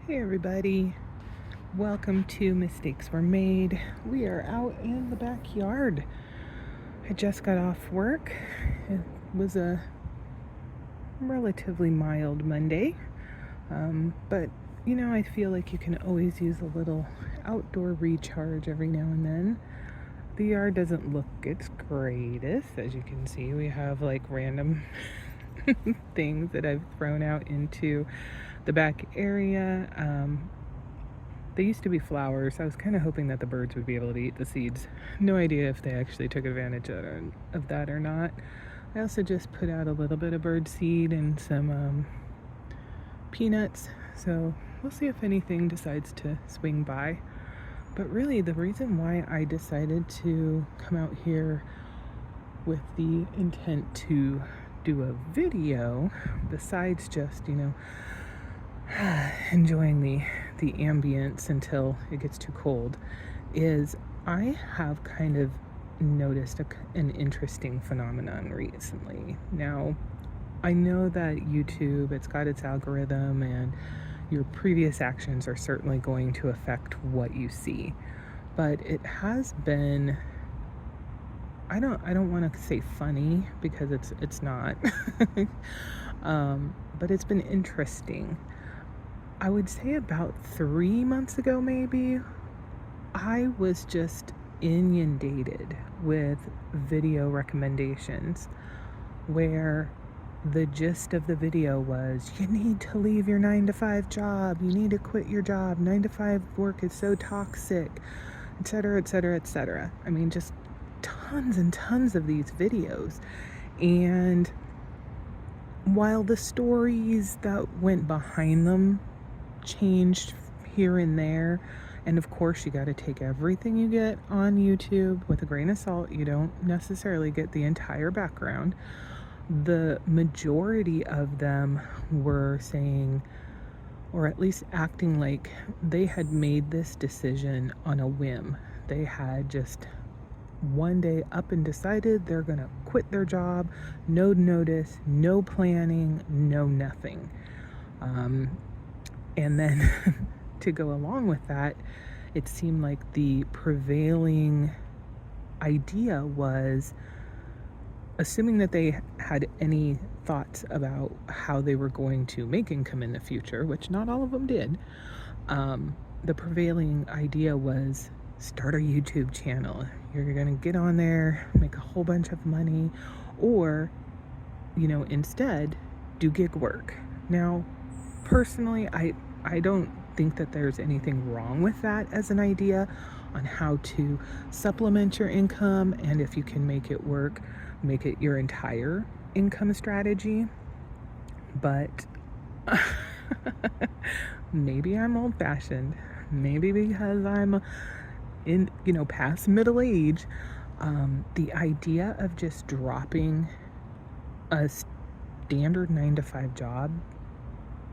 Hey everybody, welcome to Mistakes Were Made. We are out in the backyard. I just got off work. It was a relatively mild Monday, but I feel like you can always use a little outdoor recharge every now and then. The yard doesn't look its greatest. As you can see, we have like random things that I've thrown out into the back area. They used to be flowers. I was kind of hoping that the birds would be able to eat the seeds. No idea if they actually took advantage of that or not. I also just put out a little bit of bird seed and some peanuts. So we'll see if anything decides to swing by. But really, the reason why I decided to come out here with the intent to do a video, besides just, enjoying the ambience until it gets too cold, is I have kind of noticed an interesting phenomenon recently. Now, I know that YouTube, it's got its algorithm, and your previous actions are certainly going to affect what you see. But it has been, I don't want to say funny because it's not. But it's been interesting. I would say about 3 months ago, maybe, I was just inundated with video recommendations where the gist of the video was, you need to leave your 9-to-5 job, you need to quit your job, 9-to-5 work is so toxic, etc., etc., etc. I mean, just tons and tons of these videos. And while the stories that went behind them changed here and there, and of course you got to take everything you get on YouTube with a grain of salt, you don't necessarily get the entire background, the majority of them were saying, or at least acting like they had made this decision on a whim. They had just one day up and decided they're gonna quit their job, no notice, no planning, no nothing. And then to go along with that, it seemed like the prevailing idea was, assuming that they had any thoughts about how they were going to make income in the future, which not all of them did, the prevailing idea was, start a YouTube channel. You're going to get on there, make a whole bunch of money, or, instead do gig work. Now, personally, I don't think that there's anything wrong with that as an idea on how to supplement your income, and if you can make it work, make it your entire income strategy. But maybe I'm old-fashioned, maybe because I'm in past middle age, the idea of just dropping a standard 9-to-5 job,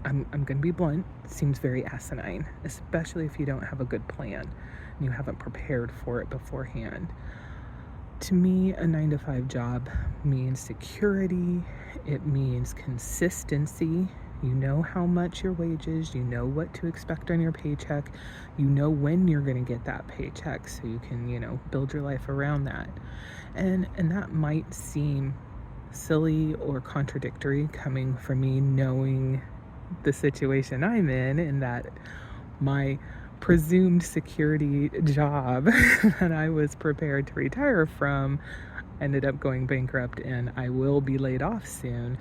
I'm going to be blunt, seems very asinine, especially if you don't have a good plan and you haven't prepared for it beforehand. To me, a 9-to-5 job means security, it means consistency. You know how much your wages, you know what to expect on your paycheck, you know when you're going to get that paycheck, so you can, build your life around that. And that might seem silly or contradictory coming from me, knowing the situation I'm in, and that my presumed security job that I was prepared to retire from ended up going bankrupt, and I will be laid off soon.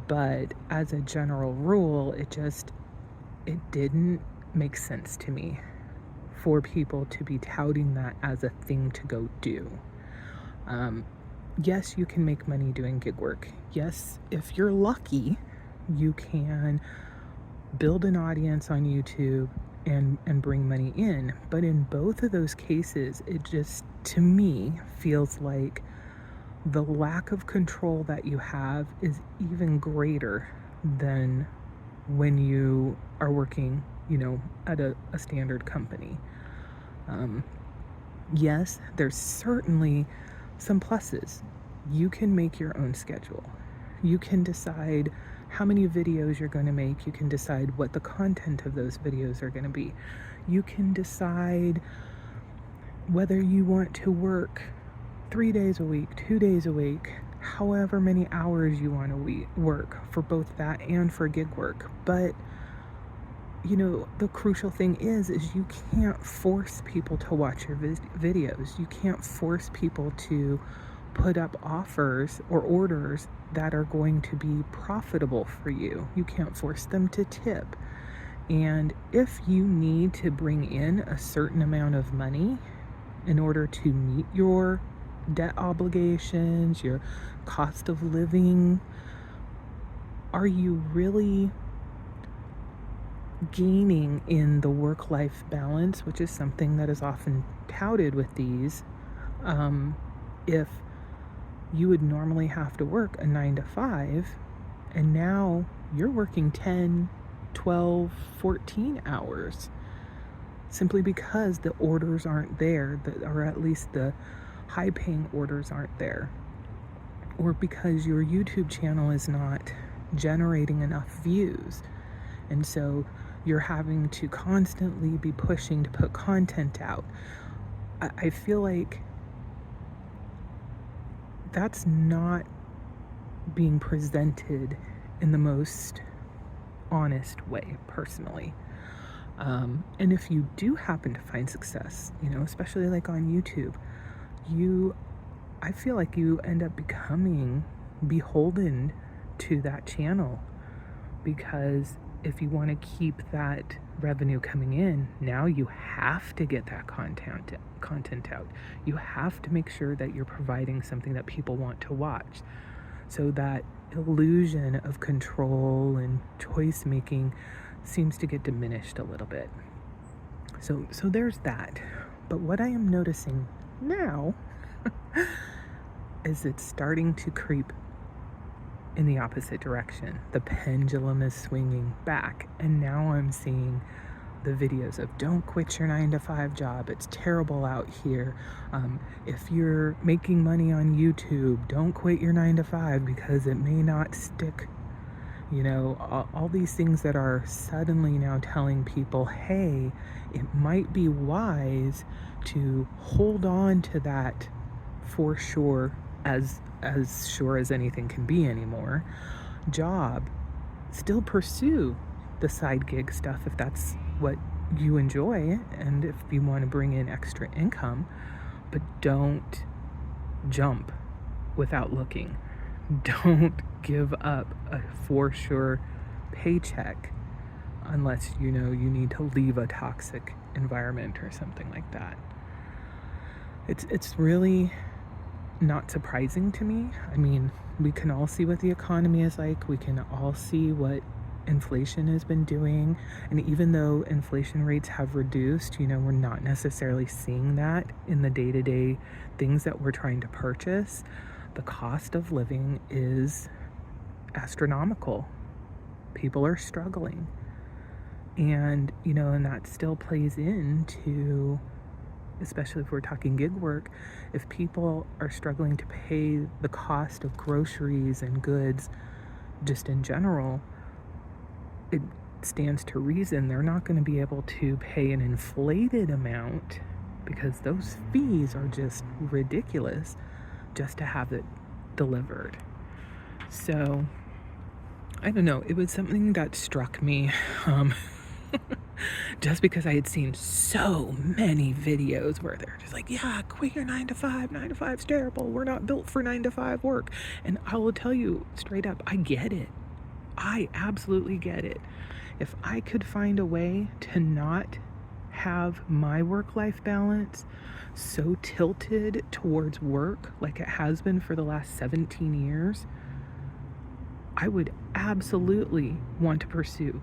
But as a general rule, it didn't make sense to me for people to be touting that as a thing to go do. Yes, you can make money doing gig work. Yes, if you're lucky, you can build an audience on YouTube and bring money in. But in both of those cases, it just, to me, feels like the lack of control that you have is even greater than when you are working, at a standard company. Yes, there's certainly some pluses. You can make your own schedule. You can decide how many videos you're going to make. You can decide what the content of those videos are going to be. You can decide whether you want to work 3 days a week, 2 days a week, however many hours you want to work for both that and for gig work. But the crucial thing is you can't force people to watch your videos. You can't force people to put up offers or orders that are going to be profitable for you. You can't force them to tip. And if you need to bring in a certain amount of money in order to meet your debt obligations, your cost of living, are you really gaining in the work-life balance, which is something that is often touted with these? If you would normally have to work a 9 to 5 and now you're working 10, 12, 14 hours simply because the orders aren't there, or at least the high-paying orders aren't there, or because your YouTube channel is not generating enough views, and so you're having to constantly be pushing to put content out. I feel like that's not being presented in the most honest way, personally. And if you do happen to find success, especially like on YouTube, I feel like you end up becoming beholden to that channel, because if you want to keep that revenue coming in, now you have to get that content out. You have to make sure that you're providing something that people want to watch. So that illusion of control and choice making seems to get diminished a little bit. So there's that. But what I am noticing now is it's starting to creep in the opposite direction. The pendulum is swinging back, and now I'm seeing the videos of don't quit your 9 to 5 job. It's terrible out here. If you're making money on YouTube, don't quit your 9 to 5 because it may not stick. All these things that are suddenly now telling people, hey, it might be wise to hold on to that for sure, as sure as anything can be anymore, job. Still pursue the side gig stuff if that's what you enjoy and if you want to bring in extra income, but don't jump without looking. Don't give up a for sure paycheck unless you need to leave a toxic environment or something like that. It's really not surprising to me. I mean, we can all see what the economy is like. We can all see what inflation has been doing. And even though inflation rates have reduced, we're not necessarily seeing that in the day-to-day things that we're trying to purchase. The cost of living is astronomical. People are struggling. And, and that still plays into, especially if we're talking gig work, if people are struggling to pay the cost of groceries and goods just in general, it stands to reason they're not going to be able to pay an inflated amount, because those fees are just ridiculous just to have it delivered. So I don't know, it was something that struck me just because I had seen so many videos where they're just like, yeah, quit your 9 to 5. 9 to 5's terrible. We're not built for 9 to 5 work. And I will tell you straight up, I get it. I absolutely get it. If I could find a way to not have my work-life balance so tilted towards work like it has been for the last 17 years, I would absolutely want to pursue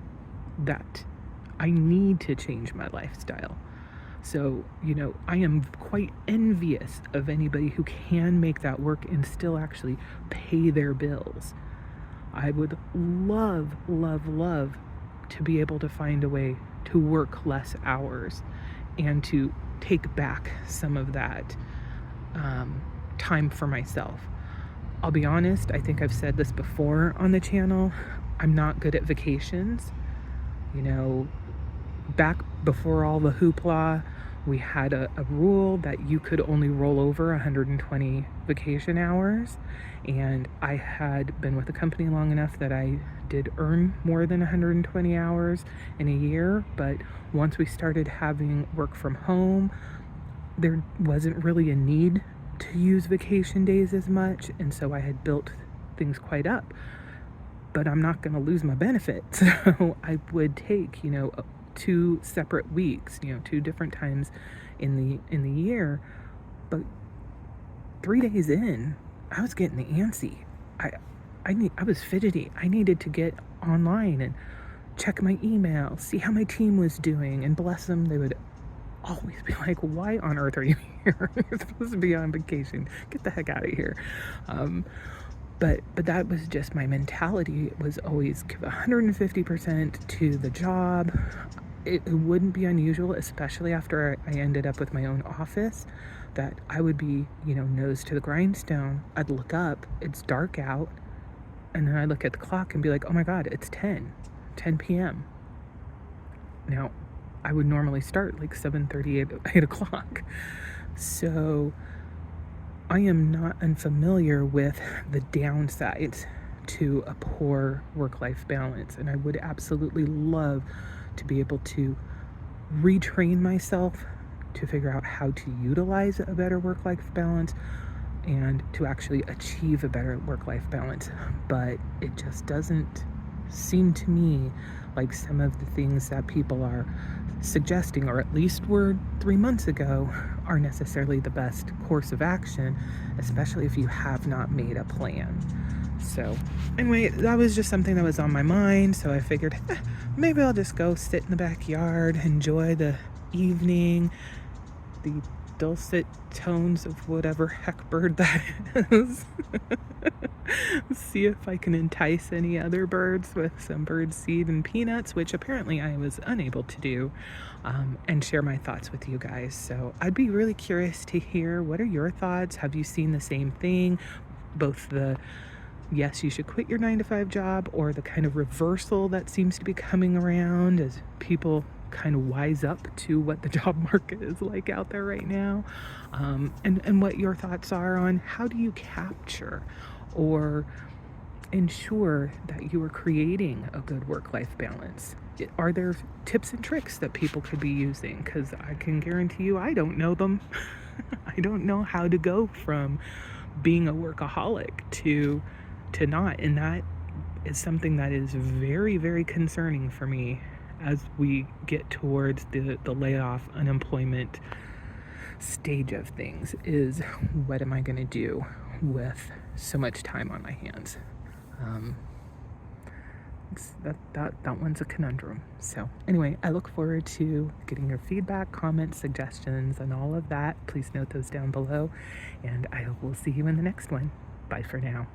that. I need to change my lifestyle. So, I am quite envious of anybody who can make that work and still actually pay their bills. I would love, love, love to be able to find a way to work less hours and to take back some of that time for myself. I'll be honest, I think I've said this before on the channel. I'm not good at vacations. You know, back before all the hoopla, we had a rule that you could only roll over 120 vacation hours. And I had been with the company long enough that I did earn more than 120 hours in a year. But once we started having work from home, there wasn't really a need to use vacation days as much. And so I had built things quite up. But I'm not going to lose my benefit. So I would take, 2 separate weeks, 2 different times in the year. But 3 days in, I was getting antsy. I was fidgety. I needed to get online and check my email, see how my team was doing, and bless them, they would always be like, "Why on earth are you here? You're supposed to be on vacation. Get the heck out of here." But that was just my mentality. It was always give 150% to the job. It wouldn't be unusual, especially after I ended up with my own office, that I would be, nose to the grindstone. I'd look up, it's dark out, and then I'd look at the clock and be like, oh my God, it's 10 p.m. Now, I would normally start like 7:30, 8 o'clock. So I am not unfamiliar with the downsides to a poor work-life balance, and I would absolutely love to be able to retrain myself to figure out how to utilize a better work-life balance and to actually achieve a better work-life balance. But it just doesn't seem to me like some of the things that people are suggesting, or at least were 3 months ago, are necessarily the best course of action, especially if you have not made a plan. So anyway, that was just something that was on my mind. So I figured, maybe I'll just go sit in the backyard, enjoy the evening, the dulcet tones of whatever heck bird that is. See if I can entice any other birds with some bird seed and peanuts, which apparently I was unable to do, and share my thoughts with you guys. So I'd be really curious to hear, what are your thoughts? Have you seen the same thing? Both the yes, you should quit your 9 to 5 job, or the kind of reversal that seems to be coming around as people kind of wise up to what the job market is like out there right now, and what your thoughts are on how do you capture or ensure that you are creating a good work-life balance. Are there tips and tricks that people could be using? Because I can guarantee you I don't know them. I don't know how to go from being a workaholic to not, and that is something that is very, very concerning for me as we get towards the layoff, unemployment stage of things, is what am I going to do with so much time on my hands? That one's a conundrum. So anyway, I look forward to getting your feedback, comments, suggestions, and all of that. Please note those down below, and I will see you in the next one. Bye for now.